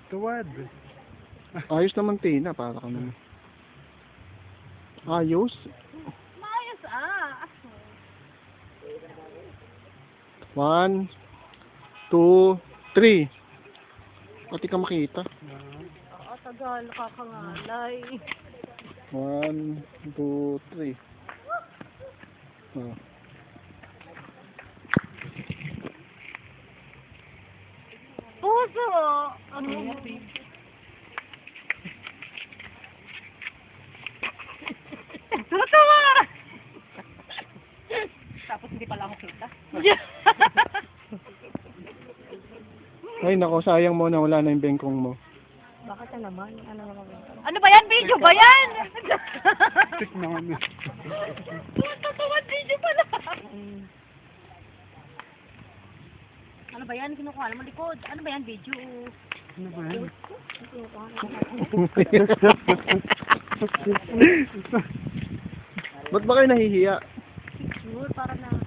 Tuwad. Ayos naman, Tina. Para ka naman. Ayos. Maayos ah. 1, 2, 3. Pati ka makita. Oo, tagal, nakakangalay. 1, 2, 3. Oh. Puso! Ano? Tatawa! Tapos hindi pala ako kita. Ay, nako, sayang mo na wala na yung bengkong mo. Bakit na naman? Ano naman? Ano ba yan? Video ba yan? Tik naman na. Tatawa, video pala. Ano ba yan? Kinukuha mo likod. Ano ba yan? Video. Ano ba yan? Ba't ba kayo nahihiya? Sure, para na.